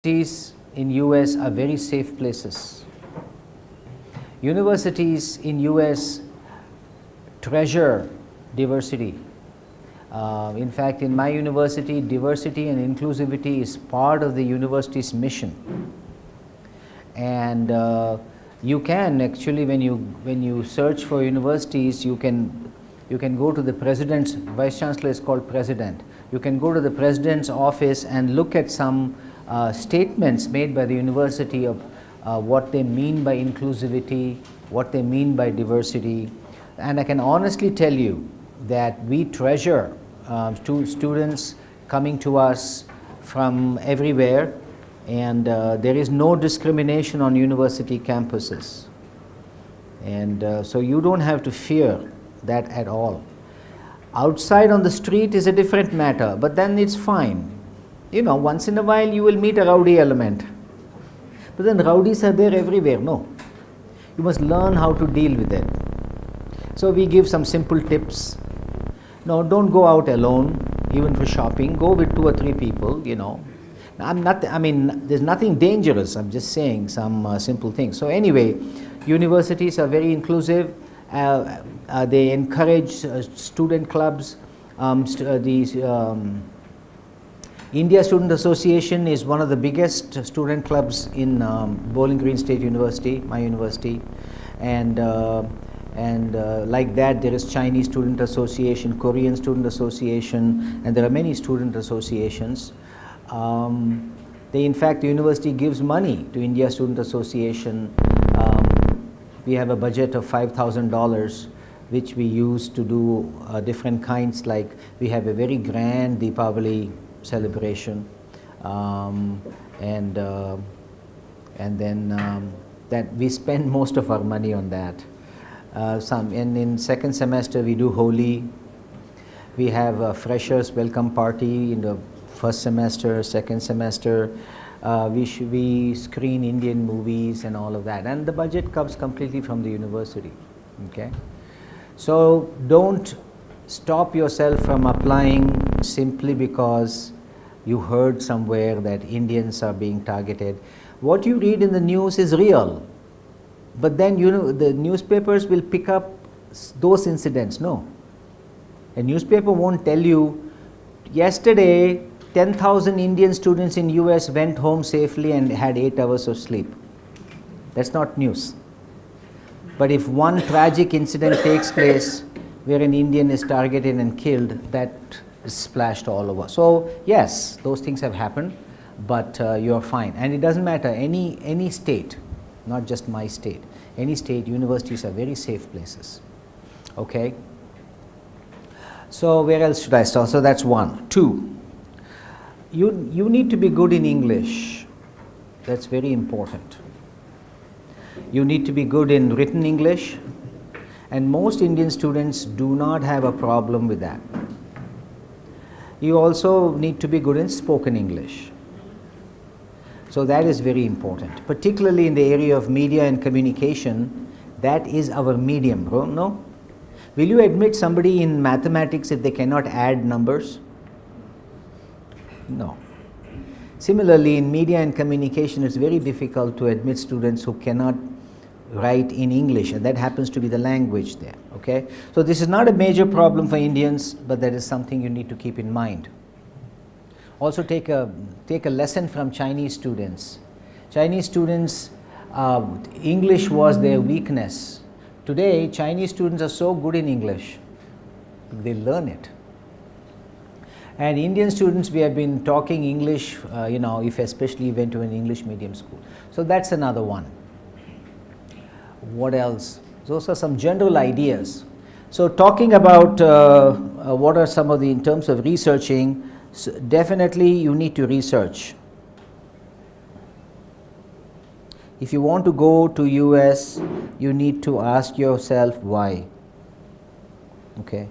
Universities in US are very safe places. Universities in US treasure diversity. In fact, in my university, diversity and inclusivity is part of the university's mission. And you can actually, when you search for universities, you can go to the president's, vice chancellor is called president. You can go to the president's office and look at some statements made by the university of what they mean by inclusivity, what they mean by diversity. And I can honestly tell you that we treasure students coming to us from everywhere, and there is no discrimination on university campuses. And so you don't have to fear that at all. Outside on the street is a different matter, but then it's fine. You know, once in a while you will meet a rowdy element. But then rowdies are there everywhere, no. You must learn how to deal with it. So we give some simple tips. No, don't go out alone, even for shopping. Go with 2 or 3 people, you know. I mean, there's nothing dangerous. I'm just saying some simple things. So anyway, universities are very inclusive. They encourage student clubs. India Student Association is one of the biggest student clubs in Bowling Green State University, my university, and like that there is Chinese Student Association, Korean Student Association, and there are many student associations. In fact, the university gives money to India Student Association. We have a budget of $5,000, which we use to do different kinds, like we have a very grand Deepavali celebration, and then that we spend most of our money on that. And in second semester we do Holi. We have a freshers welcome party in the first semester, second semester. We screen Indian movies and all of that, and the budget comes completely from the university. Okay, so don't stop yourself from applying simply because you heard somewhere that Indians are being targeted. What you read in the news is real, but then you know the newspapers will pick up those incidents. No, a newspaper won't tell you yesterday 10,000 Indian students in US went home safely and had 8 hours of sleep. That's not news. But if one tragic incident takes place where an Indian is targeted and killed, that is splashed all over. So yes, those things have happened, but you're fine. And it doesn't matter, any state, not just my state, any state, universities are very safe places. Okay? So where else should I start? So that's 1. 2. You need to be good in English. That's very important. You need to be good in written English, and most Indian students do not have a problem with that. You also need to be good in spoken English. So that is very important, particularly in the area of media and communication. That is our medium, no? Will you admit somebody in mathematics if they cannot add numbers? No. Similarly, in media and communication, it's very difficult to admit students who cannot write in English, and that happens to be the language there. Okay? So this is not a major problem for Indians, but that is something you need to keep in mind. Also take a lesson from Chinese students. Chinese students, English was their weakness. Today, Chinese students are so good in English, they learn it. And Indian students, we have been talking English, you know, if especially you went to an English medium school. So that's another one. What else? Those are some general ideas. So talking about what are some of the, in terms of researching, so definitely you need to research. If you want to go to US, you need to ask yourself why. Okay,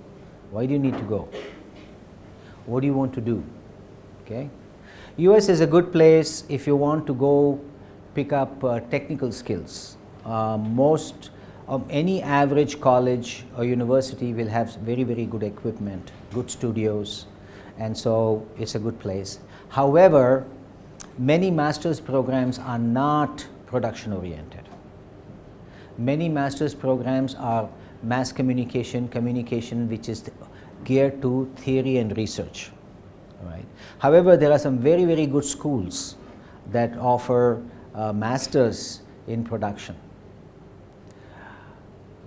why do you need to go? What do you want to do? Okay, US is a good place if you want to go pick up technical skills. Most of any average college or university will have very, very good equipment, good studios, and so it's a good place. However, many master's programs are not production oriented. Many master's programs are mass communication, communication which is geared to theory and research. Right. However, there are some very, very good schools that offer masters in production.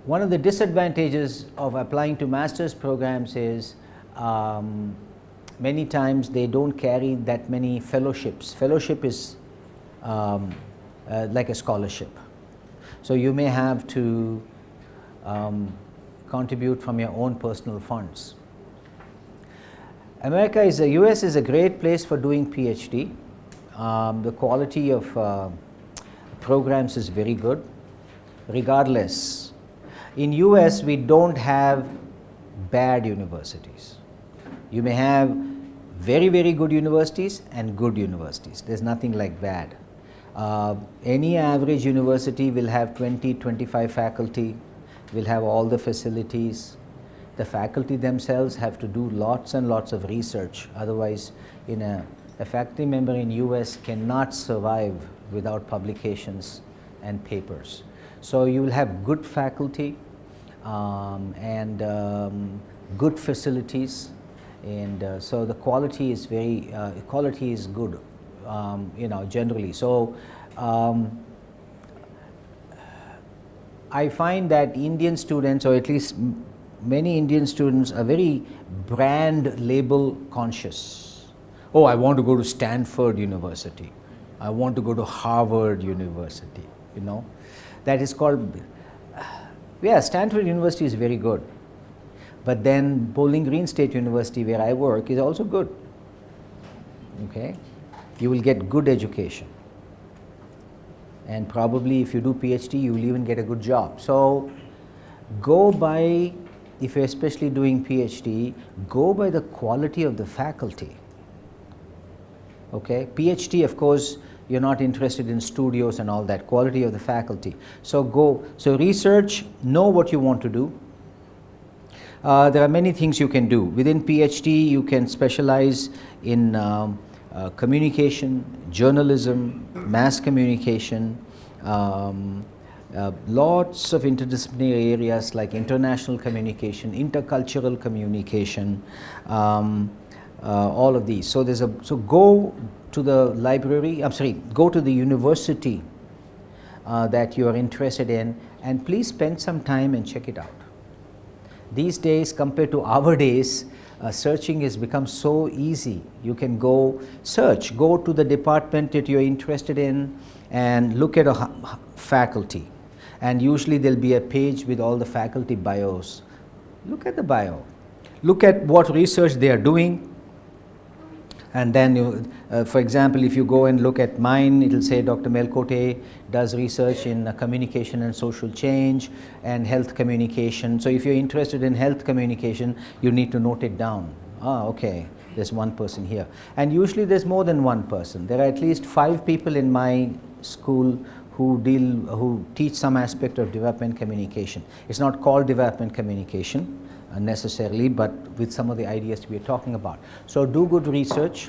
One of the disadvantages of applying to master's programs is many times they don't carry that many fellowships. Fellowship is like a scholarship. So you may have to contribute from your own personal funds. US is a great place for doing PhD. The quality of programs is very good. Regardless, in US we don't have bad universities. You may have very, very good universities and good universities. There's nothing like bad. Any average university will have 20-25 faculty, will have all the facilities. The faculty themselves have to do lots and lots of research. Otherwise, a faculty member in US cannot survive without publications and papers. So you will have good faculty and good facilities, and so the quality is quality is good, generally. So I find that Indian students, or at least many Indian students, are very brand label conscious. Oh, I want to go to Stanford University. I want to go to Harvard University. That is called, Stanford University is very good. But then Bowling Green State University, where I work, is also good. Okay, you will get good education, and probably if you do PhD, you will even get a good job. So go by, if you're especially doing PhD, go by the quality of the faculty. Okay, PhD, of course, you're not interested in studios and all that, quality of the faculty. So research, know what you want to do. There are many things you can do. Within PhD, you can specialize in communication, journalism, mass communication, lots of interdisciplinary areas like international communication, intercultural communication, all of these. So go to the library, go to the university that you are interested in, and please spend some time and check it out. These days, compared to our days, searching has become so easy. You can go search, go to the department that you're interested in and look at a faculty. And usually there'll be a page with all the faculty bios. Look at the bio. Look at what research they are doing. And then, for example, if you go and look at mine, it will say Dr. Melkote does research in communication and social change and health communication. So if you're interested in health communication, you need to note it down. Okay, there's one person here. And usually there's more than one person. There are at least 5 people in my school who teach some aspect of development communication. It's not called development communication necessarily, but with some of the ideas we are talking about. So do good research.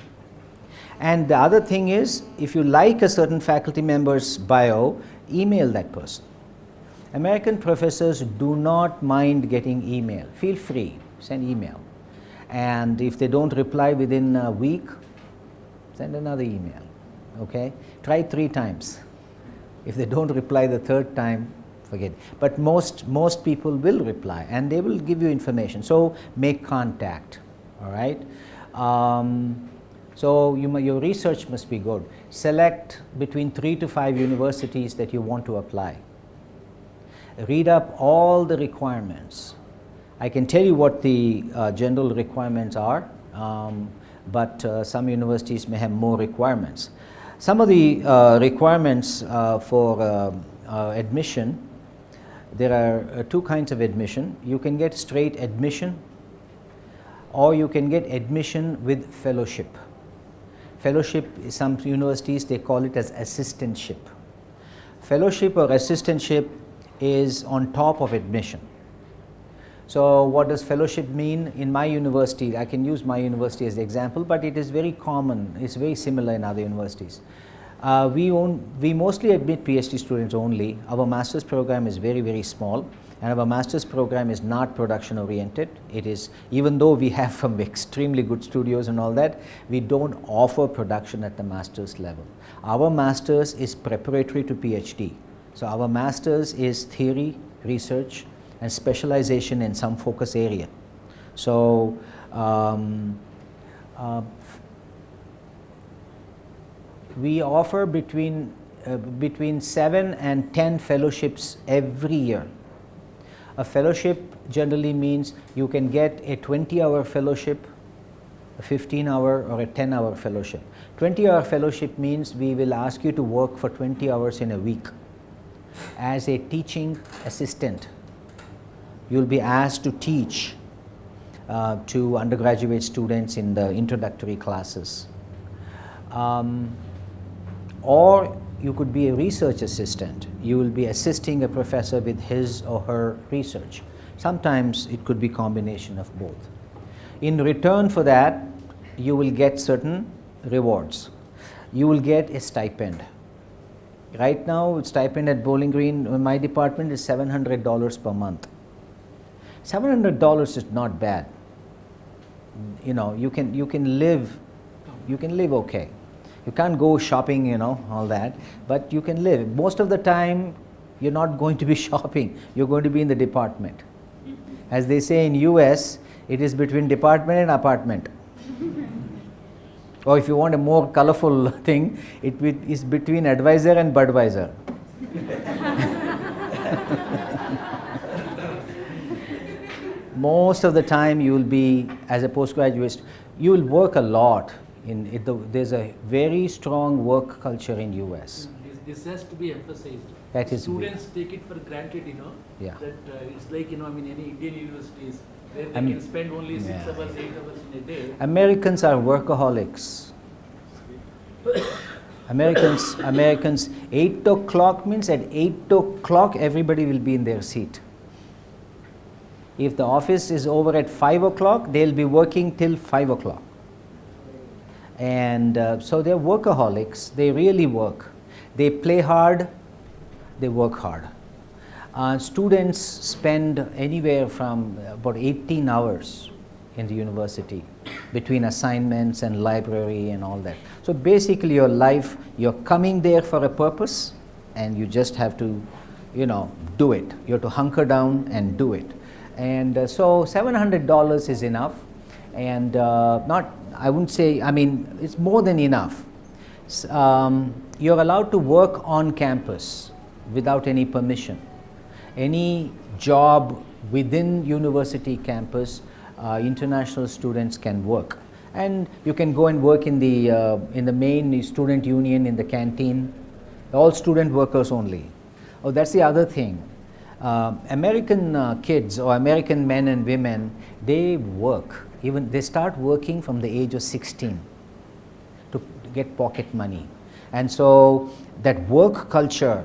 And the other thing is, if you like a certain faculty member's bio, email that person. American professors do not mind getting email. Feel free, send email. And if they don't reply within a week, send another email. Okay? Try 3 times. If they don't reply the 3rd time, forget. But most people will reply and they will give you information. So make contact. All right. So your research must be good. Select between 3 to 5 universities that you want to apply. Read up all the requirements. I can tell you what the general requirements are, but some universities may have more requirements. Some of the requirements for admission. There are 2 kinds of admission. You can get straight admission, or you can get admission with fellowship. Fellowship, some universities they call it as assistantship. Fellowship or assistantship is on top of admission. So what does fellowship mean? In my university, I can use my university as the example, but it is very common, it's very similar in other universities. We mostly admit PhD students only. Our master's program is very, very small, and our master's program is not production oriented. It is, even though we have some extremely good studios and all that, we don't offer production at the master's level. Our master's is preparatory to PhD. So our master's is theory, research, and specialization in some focus area. So we offer between 7 and 10 fellowships every year. A fellowship generally means you can get a 20-hour fellowship, a 15-hour or a 10-hour fellowship. 20-hour fellowship means we will ask you to work for 20 hours in a week as a teaching assistant. You'll be asked to teach to undergraduate students in the introductory classes. Or you could be a research assistant. You will be assisting a professor with his or her research. Sometimes it could be a combination of both. In return for that, you will get certain rewards. You will get a stipend. Right now, stipend at Bowling Green in my department is $700 per month. $700 is not bad. You know, you can live okay. You can't go shopping, you know, all that, but you can live. Most of the time, you're not going to be shopping. You're going to be in the department. As they say in US, it is between department and apartment. Or if you want a more colorful thing, it is between advisor and Budweiser. Most of the time you will be, as a postgraduate, you will work a lot. There's a very strong work culture in US. This has to be emphasized. That is Students take it for granted, you know, yeah. that it's like, you know, I mean, any Indian universities where they can spend only 6 hours, 8 hours in a day. Americans are workaholics. Americans, 8 o'clock means at 8 o'clock everybody will be in their seat. If the office is over at 5 o'clock, they'll be working till 5 o'clock. And so they're workaholics. They really work. They play hard, they work hard. Students spend anywhere from about 18 hours in the university between assignments and library and all that. So basically your life, you're coming there for a purpose and you just have to, you know, do it. You have to hunker down and do it. And so $700 is enough, and I wouldn't say, I mean, it's more than enough. You're allowed to work on campus without any permission. Any job within university campus, international students can work. And you can go and work in the main student union in the canteen, all student workers only. Oh, that's the other thing. American kids or American men and women, they work. Even they start working from the age of 16 to get pocket money. And so that work culture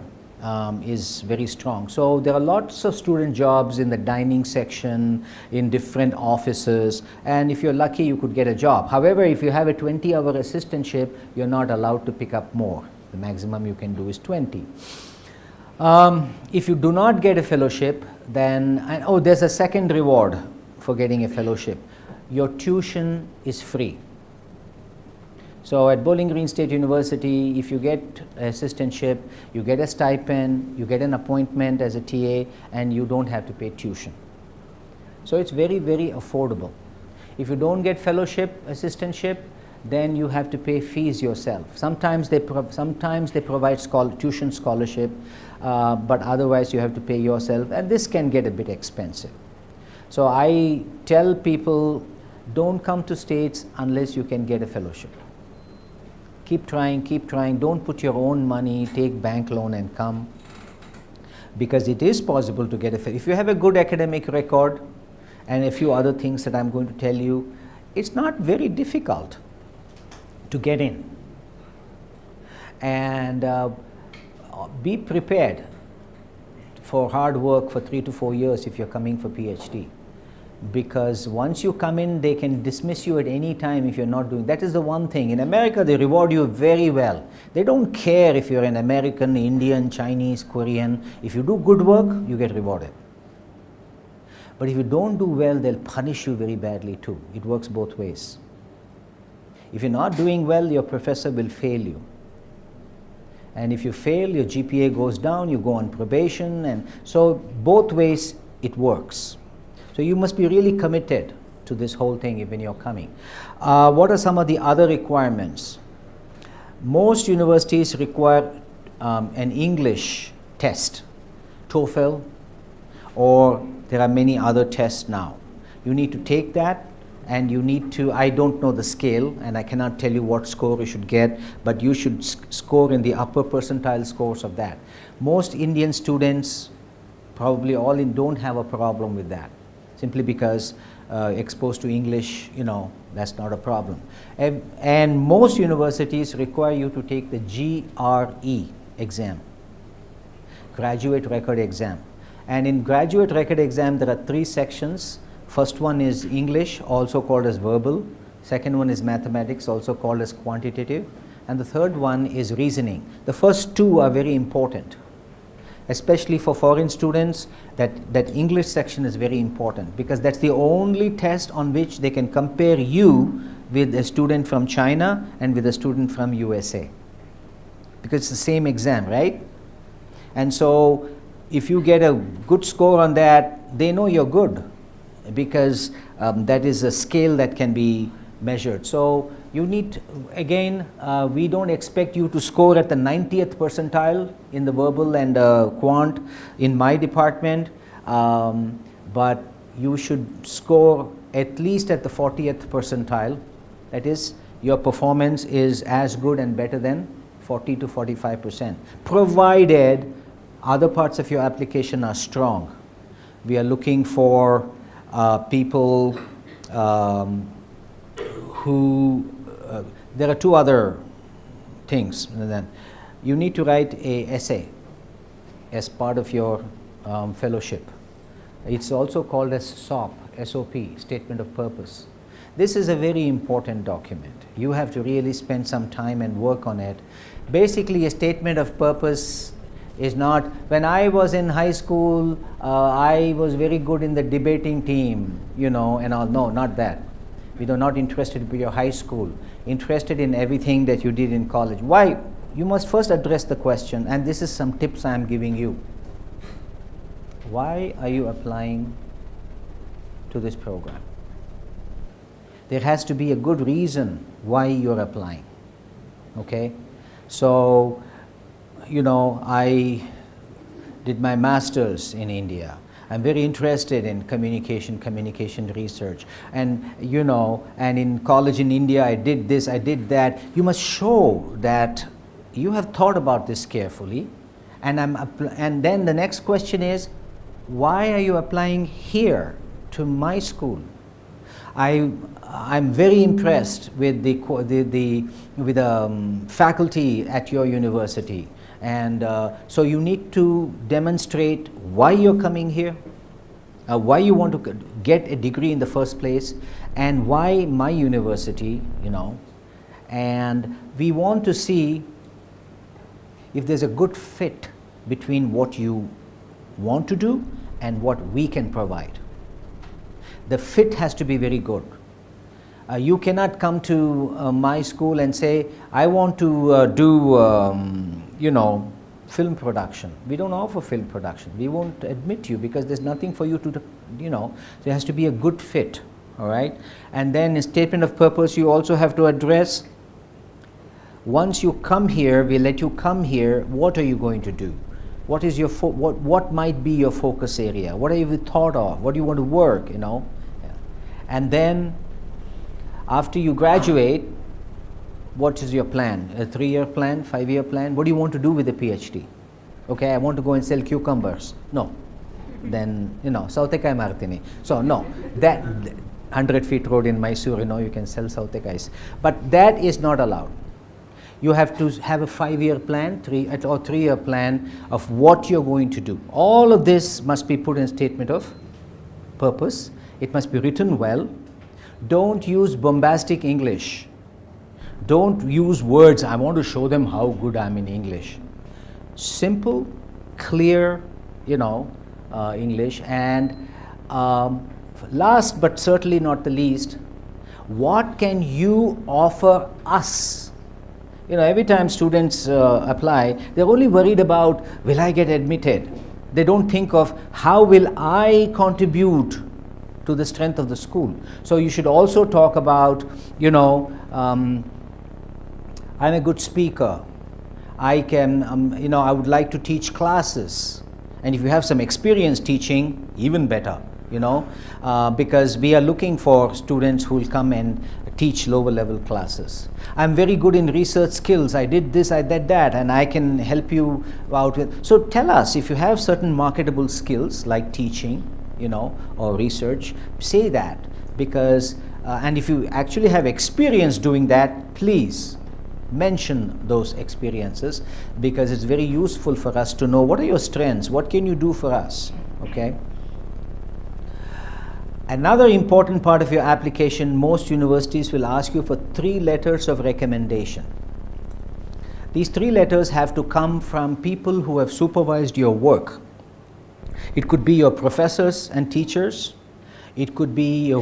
is very strong. So there are lots of student jobs in the dining section, in different offices, and if you're lucky you could get a job. However, if you have a 20-hour assistantship, you're not allowed to pick up more. The maximum you can do is 20. If you do not get a fellowship, then, there's a second reward for getting a fellowship. Your tuition is free. So at Bowling Green State University, if you get assistantship, you get a stipend, you get an appointment as a TA, and you don't have to pay tuition. So it's very, very affordable. If you don't get fellowship, assistantship, then you have to pay fees yourself. Sometimes they provide tuition scholarship, but otherwise you have to pay yourself, and this can get a bit expensive. So I tell people, don't come to States unless you can get a fellowship. Keep trying, don't put your own money, take bank loan and come, because it is possible to get a fellowship. If you have a good academic record and a few other things that I'm going to tell you, it's not very difficult to get in. And be prepared for hard work for 3 to 4 years if you're coming for PhD. because once you come in, they can dismiss you at any time if you're not doing. That is the one thing. In America, they reward you very well. They don't care if you're an American, Indian, Chinese, Korean. If you do good work, you get rewarded. But if you don't do well, they'll punish you very badly too. It works both ways. If you're not doing well, your professor will fail you. And if you fail, your GPA goes down, you go on probation, and so both ways it works. So you must be really committed to this whole thing when you're coming. What are some of the other requirements? Most universities require an English test, TOEFL, or there are many other tests now. You need to take that, and you need to, I don't know the scale and I cannot tell you what score you should get, but you should score in the upper percentile scores of that. Most Indian students, probably all in, don't have a problem with that, simply because exposed to English, that's not a problem. And most universities require you to take the GRE exam, Graduate Record Exam. And in Graduate Record Exam, there are 3 sections. First one is English, also called as verbal. Second one is mathematics, also called as quantitative. And the third one is reasoning. The first 2 are very important, especially for foreign students. That English section is very important, because that's the only test on which they can compare you with a student from China and with a student from USA, because it's the same exam, right? And so if you get a good score on that, they know you're good, because that is a scale that can be measured. So you need, again, we don't expect you to score at the 90th percentile in the verbal and quant in my department, but you should score at least at the 40th percentile. That is, your performance is as good and better than 40 to 45%, provided other parts of your application are strong. We are looking for people who, there are 2 other things. Then you need to write an essay as part of your fellowship. It's also called as SOP, SOP, Statement of Purpose. This is a very important document. You have to really spend some time and work on it. Basically, a statement of purpose is not, when I was in high school, I was very good in the debating team, and all. No, not that. We are not interested in your high school, interested in everything that you did in college. Why? You must first address the question, and this is some tips I am giving you. Why are you applying to this program? There has to be a good reason why you're applying. Okay? So, I did my master's in India. I'm very interested in communication research. And, and in college in India, I did this, I did that. You must show that you have thought about this carefully. And then the next question is, why are you applying here to my school? I'm very impressed with the faculty at your university. And so you need to demonstrate why you're coming here, why you want to get a degree in the first place, and why my university, and we want to see if there's a good fit between what you want to do and what we can provide. The fit has to be very good. You cannot come to my school and say, I want to do film production. We don't offer film production. We won't admit you because there's nothing for you to do, there has to be a good fit, all right? And then a statement of purpose, you also have to address, once you come here, we let you come here, what are you going to do? What is your what might be your focus area? What have you thought of? What do you want to work, Yeah. And then after you graduate, what is your plan? A 3-year plan, 5-year plan? What do you want to do with a PhD? Okay, I want to go and sell cucumbers. No. Then, Sautekai Martini. So, no. That 100 feet road in Mysore, you can sell Sautekais. But that is not allowed. You have to have a 5-year plan, 3-year plan of what you're going to do. All of this must be put in statement of purpose, It must be written well. Don't use bombastic English. Don't use words, I want to show them how good I am in English. Simple, clear, English. And last but certainly not the least, what can you offer us? Every time students apply, they're only worried about, will I get admitted? They don't think of, how will I contribute to the strength of the school? So you should also talk about, I'm a good speaker. I can, I would like to teach classes. And if you have some experience teaching, even better, because we are looking for students who will come and teach lower level classes. I'm very good in research skills. I did this, I did that, and I can help you out with. So tell us if you have certain marketable skills like teaching, or research, say that, because, and if you actually have experience doing that, please mention those experiences, because it's very useful for us to know what are your strengths, what can you do for us, okay? Another important part of your application, most universities will ask you for 3 letters of recommendation. These 3 letters have to come from people who have supervised your work. It could be your professors and teachers. It could be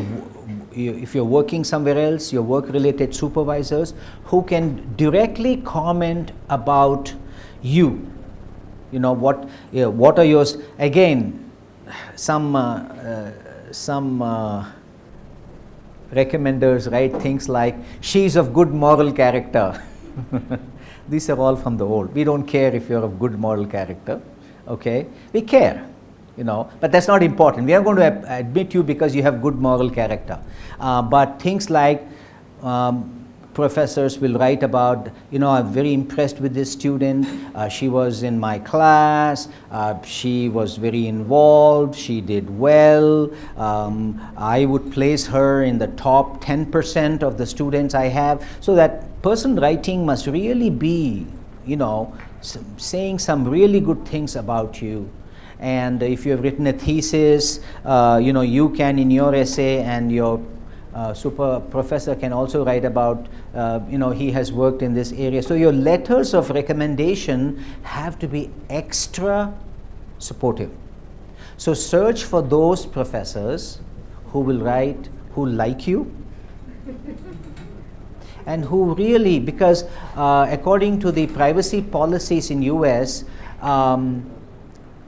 if you're working somewhere else, your work-related supervisors who can directly comment about you. What are yours? Again, some recommenders write things like, she's of good moral character. These are all from the old. We don't care if you're of good moral character, okay? We care, but that's not important. We are going to admit you because you have good moral character. But things like professors will write about, I'm very impressed with this student. She was in my class. She was very involved. She did well. I would place her in the top 10% of the students I have. So that person writing must really be, saying some really good things about you. And if you have written a thesis, you can in your essay, and your super professor can also write about, he has worked in this area. So your letters of recommendation have to be extra supportive. So search for those professors who will write, who like you, and who really, because according to the privacy policies in US,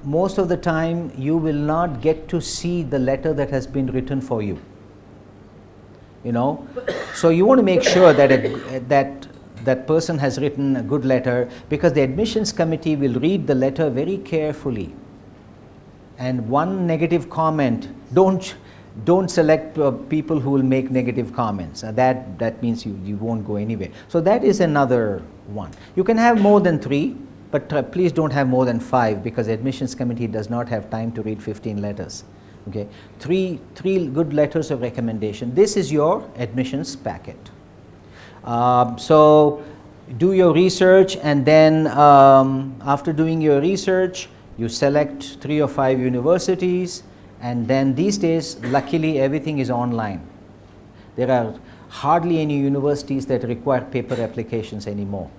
most of the time you will not get to see the letter that has been written for you. So you want to make sure that that person has written a good letter, because the admissions committee will read the letter very carefully. And one negative comment, don't select people who will make negative comments. That means you won't go anywhere. So that is another one. You can have more than 3. But please don't have more than 5, because the admissions committee does not have time to read 15 letters. Okay, 3 good letters of recommendation. This is your admissions packet. So do your research, and then after doing your research, you select 3 or 5 universities, and then these days, luckily, everything is online. There are hardly any universities that require paper applications anymore.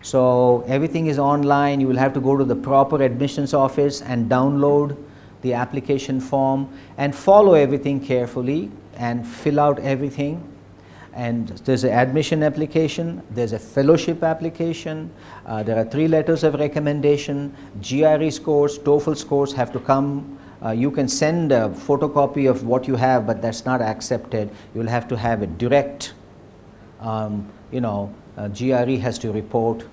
So everything is online. You will have to go to the proper admissions office and download the application form and follow everything carefully and fill out everything. And there's an admission application, there's a fellowship application, there are 3 letters of recommendation, GRE scores, TOEFL scores have to come. You can send a photocopy of what you have, but that's not accepted. You'll have to have it direct. GRE has to report.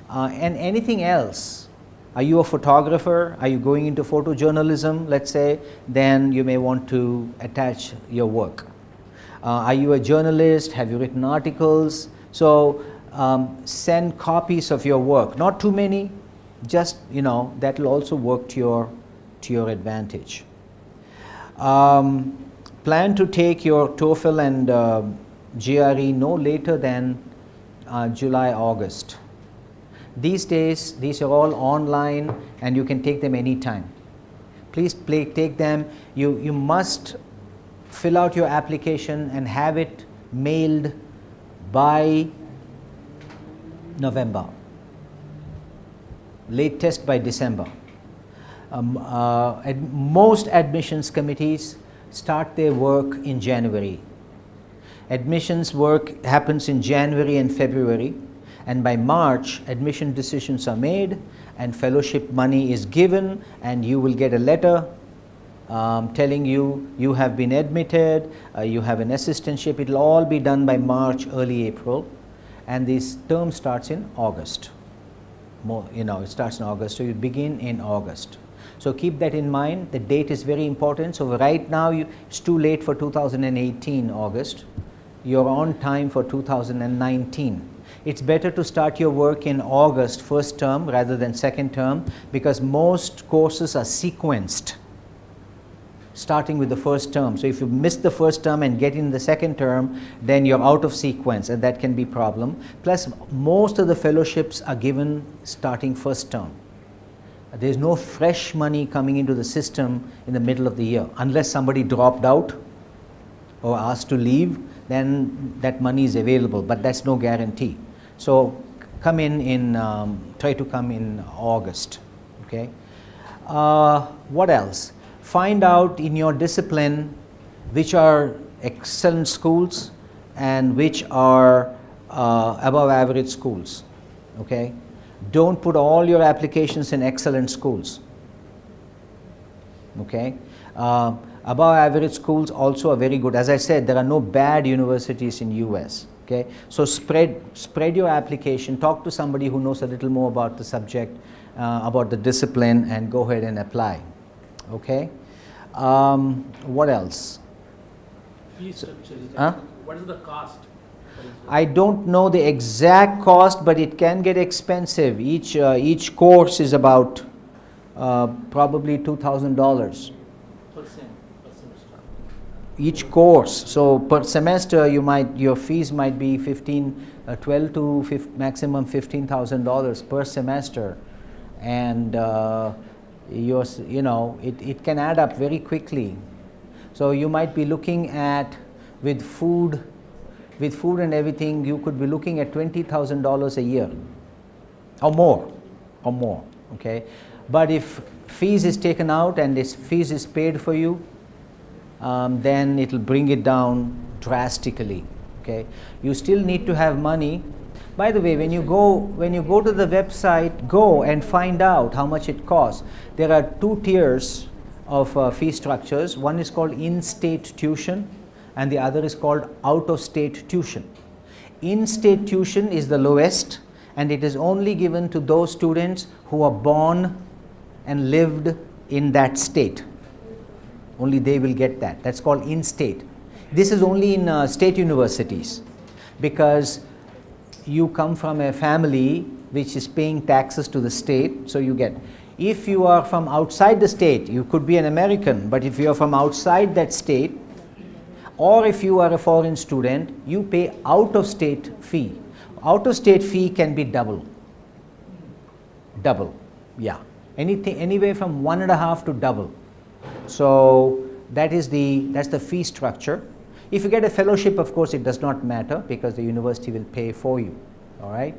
And anything else. Are you a photographer? Are you going into photojournalism, let's say? Then you may want to attach your work. Are you a journalist? Have you written articles? So send copies of your work. Not too many, just, that will also work to your advantage. Plan to take your TOEFL and GRE no later than July, August. These days, these are all online and you can take them anytime. Please take them. You must fill out your application and have it mailed by November. Latest by December. Most admissions committees start their work in January. Admissions work happens in January and February, and by March admission decisions are made and fellowship money is given, and you will get a letter telling you you have been admitted, you have an assistantship. It will all be done by March, early April, and this term starts in August. It starts in August, so you begin in August. So keep that in mind. The date is very important. So right now it's too late for 2018 August. You're on time for 2019. It's better to start your work in August, first term, rather than second term, because most courses are sequenced, starting with the first term. So if you miss the first term and get in the second term, then you're out of sequence, and that can be a problem. Plus, most of the fellowships are given starting first term. There's no fresh money coming into the system in the middle of the year. Unless somebody dropped out or asked to leave, then that money is available, but that's no guarantee. So try to come in August, okay? What else? Find out in your discipline which are excellent schools and which are above average schools, okay? Don't put all your applications in excellent schools, okay? Above average schools also are very good. As I said, there are no bad universities in US, okay? So spread your application, talk to somebody who knows a little more about the subject, about the discipline, and go ahead and apply, okay? What else? Fee structure. What is the cost? I don't know the exact cost, but it can get expensive. Each course is about probably $2,000. Per semester. Each course. So per semester, your fees might be $12 to maximum $15,000 per semester, and it can add up very quickly. So you might be looking at with food and everything, you could be looking at $20,000 a year, or more, okay? But if fees is taken out and this fees is paid for you, then it will bring it down drastically, okay? You still need to have money. By the way, when you go to the website, go and find out how much it costs. There are two tiers of fee structures. One is called in-state tuition, and the other is called out-of-state tuition. In-state tuition is the lowest, and it is only given to those students who are born and lived in that state. Only they will get that. That's called in-state. This is only in state universities, because you come from a family which is paying taxes to the state, so you get. If you are from outside the state, you could be an American, but if you are from outside that state, or if you are a foreign student, you pay out-of-state fee. Out-of-state fee can be double, yeah. Anywhere from 1.5 to double. So that's the fee structure. If you get a fellowship, of course, it does not matter, because the university will pay for you, all right?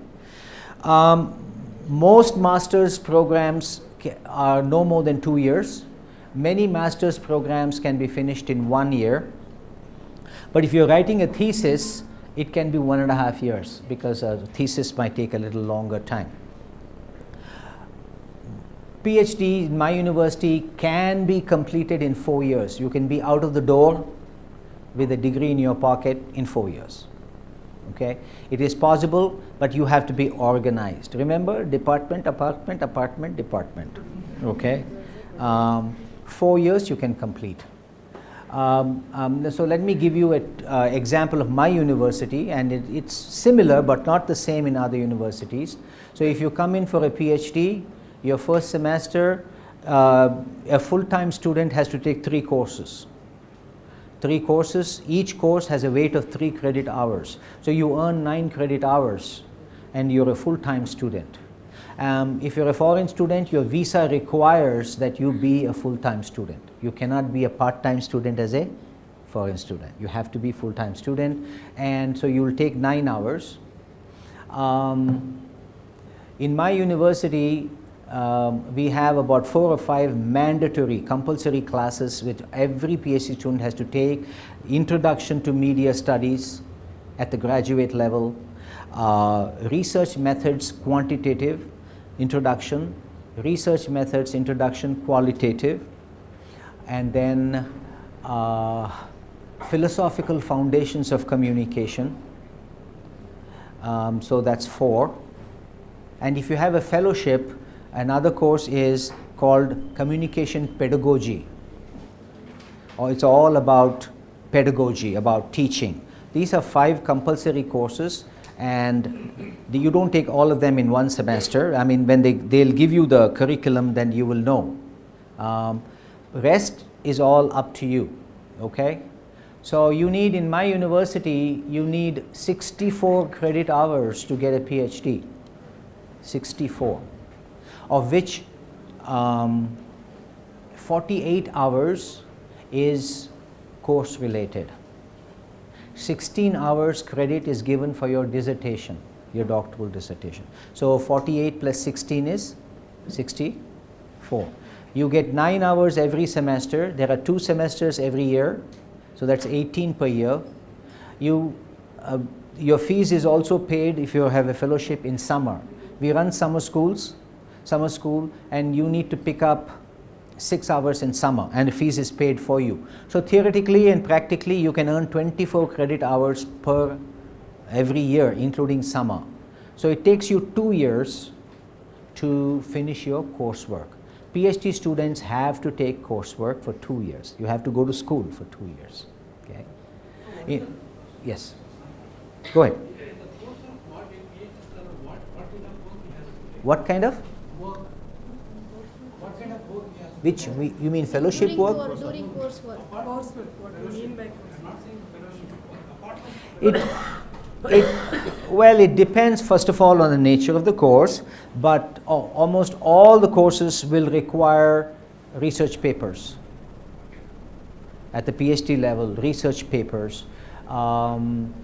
Most master's programs are no more than 2 years. Many master's programs can be finished in 1 year. But if you're writing a thesis, it can be 1.5 years, because a thesis might take a little longer time. PhD in my university can be completed in 4 years. You can be out of the door with a degree in your pocket in 4 years. Okay? It is possible, but you have to be organized. Remember, department, apartment, apartment, department. Okay? 4 years you can complete. So let me give you an example of my university, and it's similar but not the same in other universities. So if you come in for a PhD, your first semester, a full-time student has to take 3 courses. 3 courses, each course has a weight of 3 credit hours. So you earn 9 credit hours and you're a full-time student. If you're a foreign student, your visa requires that you be a full-time student. You cannot be a part-time student as a for a student. You have to be full-time student, and so you will take 9 hours. In my university, we have about 4 or 5 mandatory, compulsory classes which every PhD student has to take. Introduction to Media Studies at the graduate level, Research Methods Quantitative Introduction, Research Methods Introduction Qualitative, and then Philosophical Foundations of Communication. So that's 4. And if you have a fellowship, another course is called Communication Pedagogy. Or it's all about pedagogy, about teaching. These are 5 compulsory courses, and you don't take all of them in one semester. I mean, when they'll give you the curriculum, then you will know. Rest is all up to you, okay? So you need, in my university, you need 64 credit hours to get a PhD. 64, of which 48 hours is course related. 16 hours credit is given for your dissertation, your doctoral dissertation. So 48 plus 16 is 64. You get 9 hours every semester. There are 2 semesters every year, so that's 18 per year. Your fees is also paid if you have a fellowship in summer. We run summer school, and you need to pick up 6 hours in summer, and the fees is paid for you. So theoretically and practically, you can earn 24 credit hours per every year, including summer. So it takes you 2 years to finish your coursework. PhD students have to take coursework for 2 years. You have to go to school for 2 years. Okay. Yes. Go ahead. What kind of? Work. What kind of work he has? Which, you mean fellowship work? During coursework. Coursework. What do you mean by coursework? I'm not saying fellowship. Apart from Well, it depends first of all on the nature of the course, but almost all the courses will require research papers. At the PhD level, research papers, and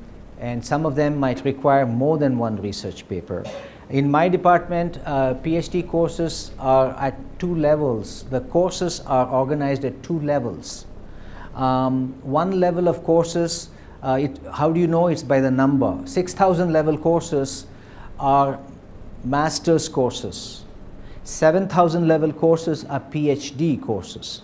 some of them might require more than one research paper. In my department, PhD courses are at 2 levels. The courses are organized at 2 levels. One level of courses, how do you know? It's by the number. 6,000 level courses are master's courses. 7,000 level courses are PhD courses.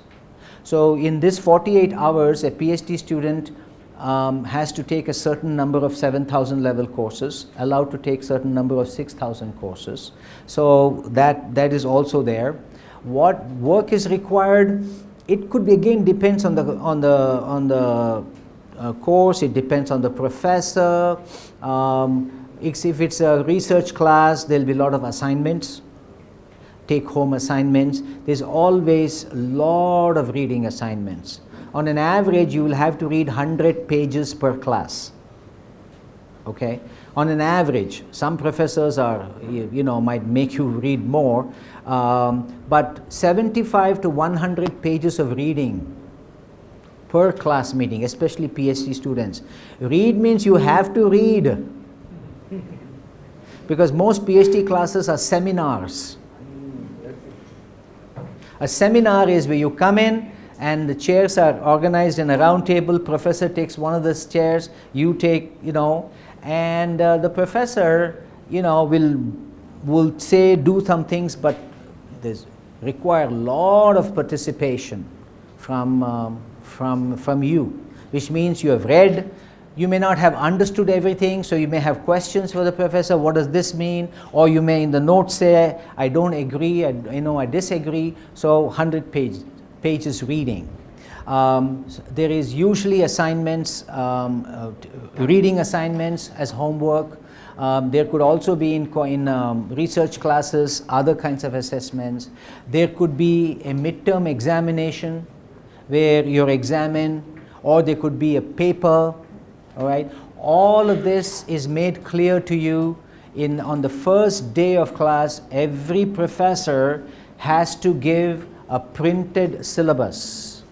So in this 48 hours, a PhD student has to take a certain number of 7,000 level courses, allowed to take certain number of 6,000 courses. So that is also there. What work is required? It could be, again, depends on the course. It depends on the professor. If it's a research class, there'll be a lot of assignments, take-home assignments. There's always a lot of reading assignments. On an average, you will have to read 100 pages per class. Okay? On an average, some professors are, might make you read more, but 75 to 100 pages of reading per class meeting, especially PhD students. Read means you have to read, because most PhD classes are seminars. A seminar is where you come in, and the chairs are organized in a round table. Professor takes one of those chairs, you take, and the professor, will say, do some things, but there's require a lot of participation from you, which means you have read. You may not have understood everything, so you may have questions for the professor. What does this mean? Or you may in the notes say, I don't agree, I disagree. So 100 pages reading. There is usually assignments, reading assignments as homework. There could also be in research classes, other kinds of assessments. There could be a midterm examination where you're examined, or there could be a paper. All right. All of this is made clear to you on the first day of class. Every professor has to give a printed syllabus.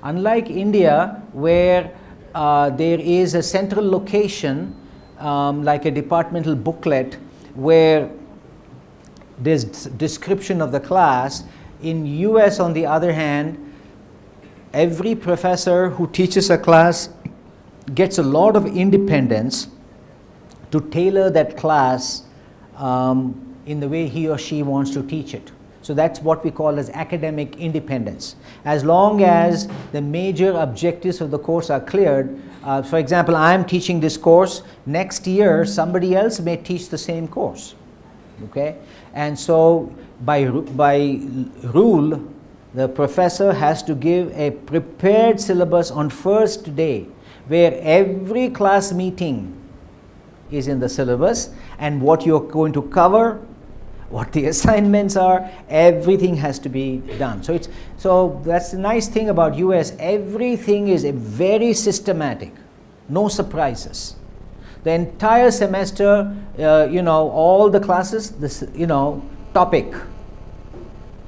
Unlike India, where there is a central location, like a departmental booklet, where there's description of the class. In US, on the other hand, every professor who teaches a class gets a lot of independence to tailor that class in the way he or she wants to teach it. So that's what we call as academic independence. As long as the major objectives of the course are cleared, for example, I'm teaching this course, next year somebody else may teach the same course. Okay? And so by rule, the professor has to give a prepared syllabus on first day, where every class meeting is in the syllabus, and what you're going to cover, what the assignments are, everything has to be done. So that's the nice thing about US. Everything is very systematic, no surprises. The entire semester, all the classes, topic,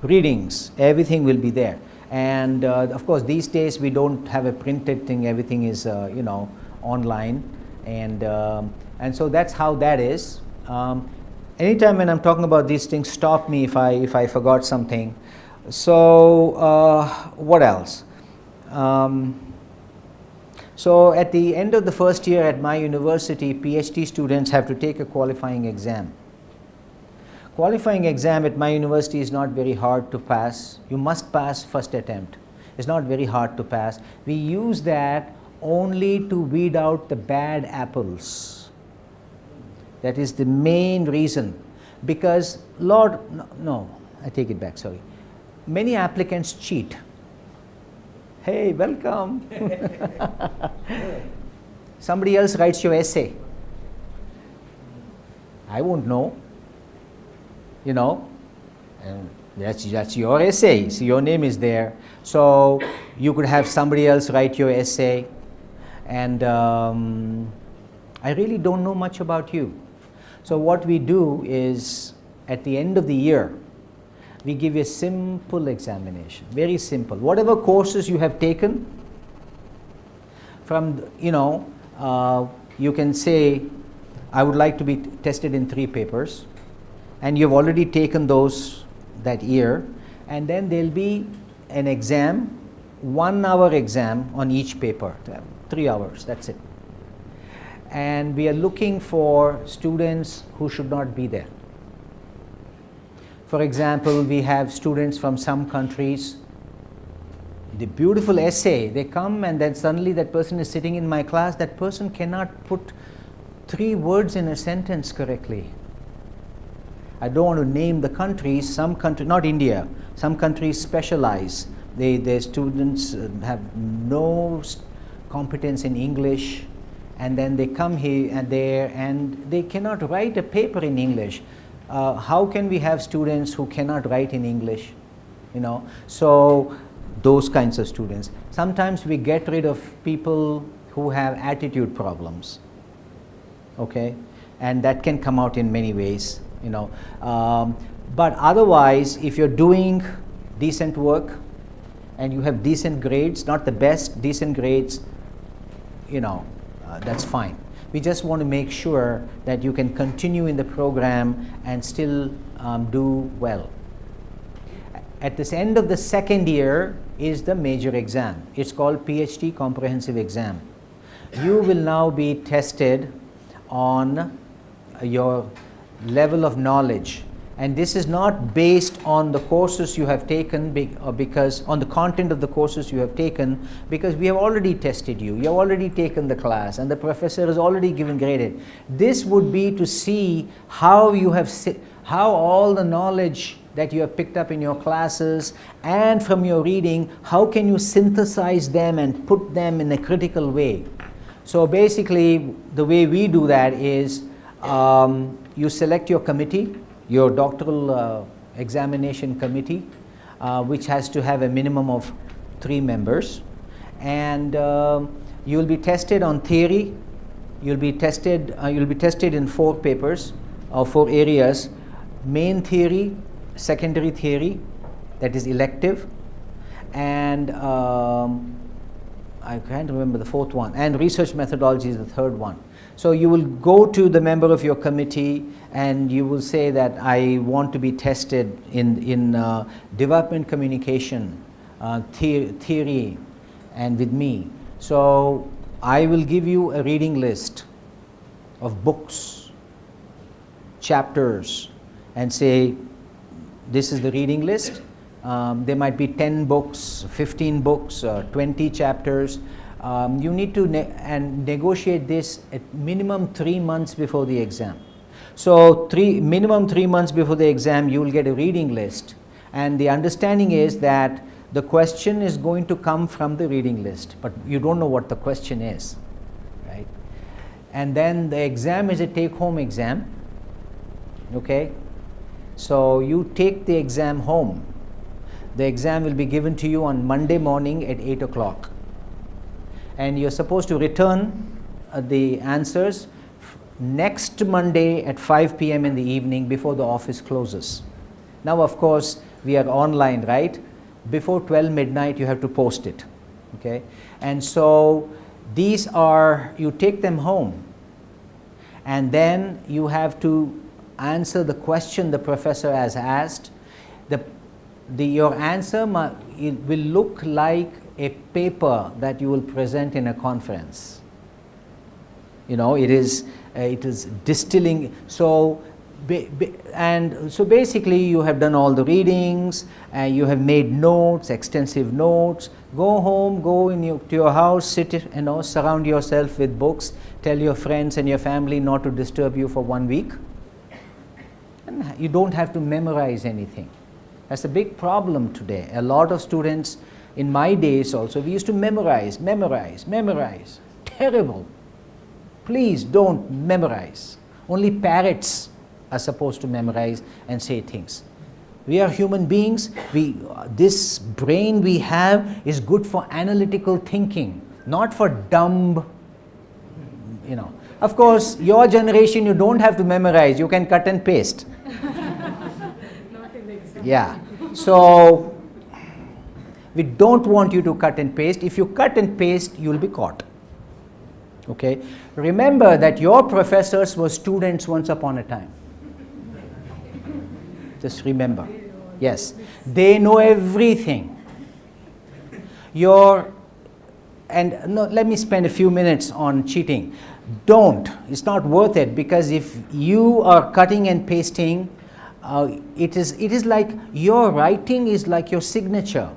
readings, everything will be there. And of course, these days we don't have a printed thing. Everything is, online, and so that's how that is. Anytime when I'm talking about these things, stop me if I forgot something. So what else? So at the end of the first year at my university, PhD students have to take a qualifying exam. Qualifying exam at my university is not very hard to pass. You must pass first attempt. It's not very hard to pass. We use that only to weed out the bad apples. That is the main reason. Because I take it back, sorry. Many applicants cheat. Hey, welcome. Somebody else writes your essay. I won't know. And that's your essay. So your name is there. So you could have somebody else write your essay. And I really don't know much about you. So what we do is, at the end of the year, we give you a simple examination, very simple. Whatever courses you have taken, from, you can say, I would like to be tested in 3 papers, and you've already taken those that year, and then there'll be an exam, 1 hour exam on each paper, 3 hours, that's it. And we are looking for students who should not be there. For example, we have students from some countries, the beautiful essay, they come and then suddenly that person is sitting in my class, that person cannot put 3 words in a sentence correctly. I don't want to name the countries, some countries, not India, some countries specialize. Their students have no competence in English, and then they come here and there and they cannot write a paper in English. How can we have students who cannot write in English? So those kinds of students. Sometimes we get rid of people who have attitude problems, okay, and that can come out in many ways, but otherwise, if you're doing decent work and you have decent grades, not the best, decent grades, that's fine. We just want to make sure that you can continue in the program and still do well. At this end of the second year is the major exam. It's called PhD Comprehensive Exam. You will now be tested on your level of knowledge, and this is not based on the courses you have taken because on the content of the courses you have taken, because we have already tested you. You have already taken the class and the professor has already given graded. This would be to see how you have how all the knowledge that you have picked up in your classes and from your reading, how can you synthesize them and put them in a critical way. So basically the way we do that is you select your committee, your doctoral examination committee, which has to have a minimum of 3 members, and you will be tested on theory. You'll be tested in 4 papers or 4 areas: main theory, secondary theory, that is elective, and I can't remember the fourth one, and research methodology is the third one. So you will go to the member of your committee and you will say that I want to be tested in development communication theory and with me. So I will give you a reading list of books, chapters, and say this is the reading list. There might be 10 books, 15 books, 20 chapters. You need to negotiate this at minimum 3 months before the exam. So minimum 3 months before the exam you will get a reading list, and the understanding is that the question is going to come from the reading list, but you don't know what the question is, right? And then the exam is a take-home exam, okay? So you take the exam home. The exam will be given to you on Monday morning at 8 o'clock. And you're supposed to return the answers next Monday at 5 p.m. in the evening before the office closes. Now, of course, we are online, right? Before 12 midnight, you have to post it, okay? And so these are, you take them home, and then you have to answer the question the professor has asked. Your answer it will look like a paper that you will present in a conference. You know, it is distilling. So, so basically you have done all the readings, and you have made notes, extensive notes. Go home, go to your house, sit, surround yourself with books. Tell your friends and your family not to disturb you for 1 week. And you don't have to memorize anything. That's a big problem today. A lot of students, in my days also, we used to memorize. Terrible. Please don't memorize. Only parrots are supposed to memorize and say things. We are human beings. This brain we have is good for analytical thinking, not for dumb, Of course, your generation, you don't have to memorize. You can cut and paste. Yeah, so we don't want you to cut and paste. If you cut and paste, you will be caught. Okay, remember that your professors were students once upon a time. Just remember. Yes, they know everything. Let me spend a few minutes on cheating. Don't. It's not worth it, because if you are cutting and pasting, it is like your writing is like your signature.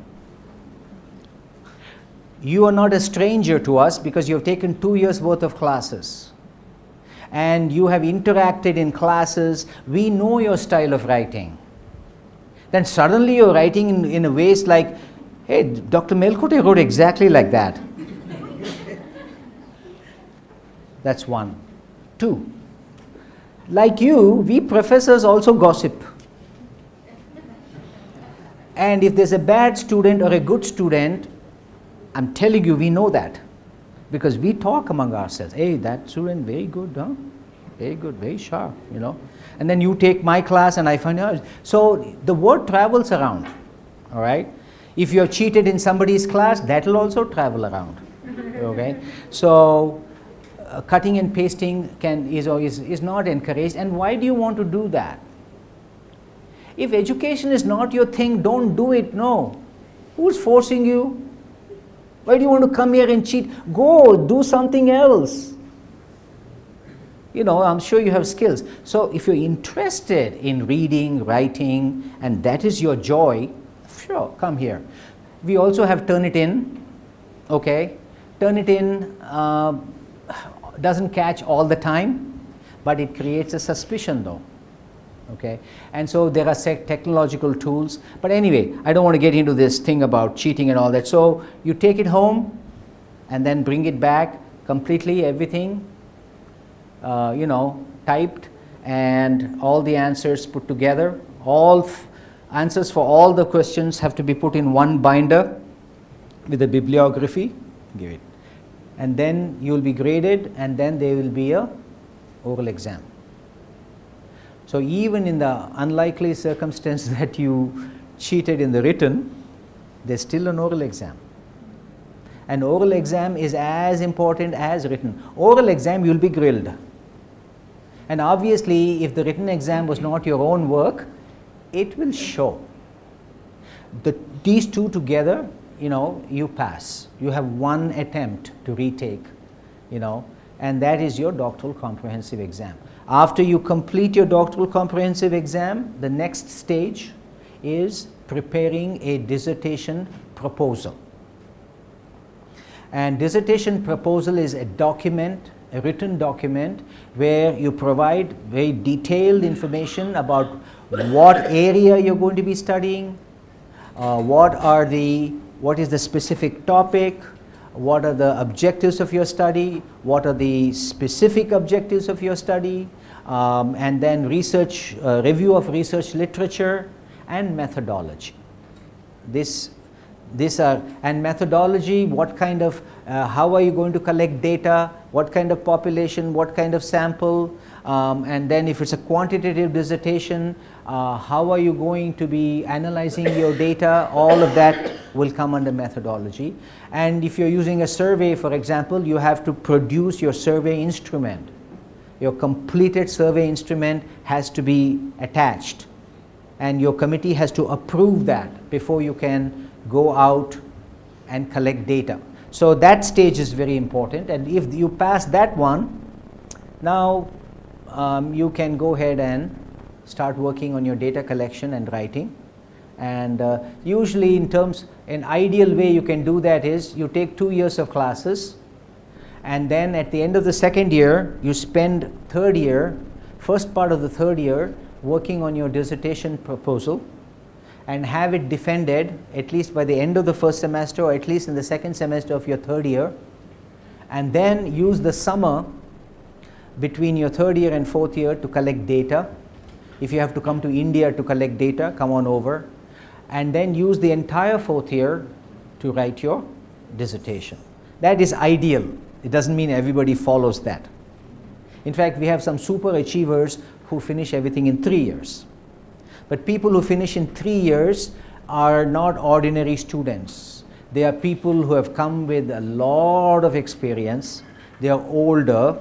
You are not a stranger to us because you have taken 2 years worth of classes and you have interacted in classes. We know your style of writing. Then suddenly you're writing in a ways like, hey, Dr. Melkote wrote exactly like that. That's one. Two, like you, we professors also gossip. And if there's a bad student or a good student, I'm telling you, we know that. Because we talk among ourselves. Hey, that student, very good, huh? Very good, very sharp, And then you take my class and I find out. So the word travels around, all right? If you have cheated in somebody's class, that will also travel around, okay? So cutting and pasting is not encouraged. And why do you want to do that? If education is not your thing, don't do it, no. Who's forcing you? Why do you want to come here and cheat? Go, do something else. I'm sure you have skills. So if you're interested in reading, writing, and that is your joy, sure, come here. We also have Turnitin, okay? Turnitin doesn't catch all the time, but it creates a suspicion though. Okay, and so there are technological tools, but anyway, I don't want to get into this thing about cheating and all that. So you take it home and then bring it back completely, everything, typed, and all the answers put together. All answers for all the questions have to be put in one binder with a bibliography. Give it, and then you will be graded, and then there will be a oral exam. So even in the unlikely circumstance that you cheated in the written, there's still an oral exam. An oral exam is as important as written. Oral exam, you'll be grilled. And obviously, if the written exam was not your own work, it will show. These two together, you pass. You have one attempt to retake, and that is your doctoral comprehensive exam. After you complete your doctoral comprehensive exam, the next stage is preparing a dissertation proposal. And dissertation proposal is a document, a written document, where you provide very detailed information about what area you're going to be studying, what is the specific topic, what are the objectives of your study, what are the specific objectives of your study, and then review of research literature and methodology. And methodology, what kind of, how are you going to collect data, what kind of population, what kind of sample, and then if it's a quantitative dissertation, how are you going to be analyzing your data. All of that will come under methodology. And if you're using a survey, for example, you have to produce your survey instrument. Your completed survey instrument has to be attached, and your committee has to approve that before you can go out and collect data. So that stage is very important, and if you pass that one, now you can go ahead and start working on your data collection and writing. And usually an ideal way you can do that is you take 2 years of classes, and then at the end of the second year you spend first part of the third year working on your dissertation proposal, and have it defended at least by the end of the first semester, or at least in the second semester of your third year, and then use the summer between your third year and fourth year to collect data. If you have to come to India to collect data, come on over, and then use the entire fourth year to write your dissertation. That is ideal. It doesn't mean everybody follows that. In fact, we have some super achievers who finish everything in 3 years. But people who finish in 3 years are not ordinary students. They are people who have come with a lot of experience. They are older,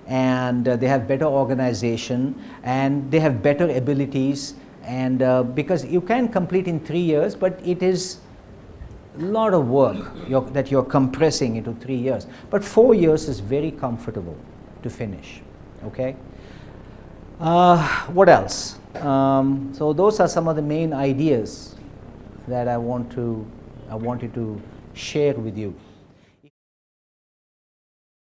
and they have better organization, and they have better abilities. And because you can complete in 3 years, but it is a lot of work that you're compressing into 3 years. But 4 years is very comfortable to finish. Okay. What else? So those are some of the main ideas that I wanted to share with you.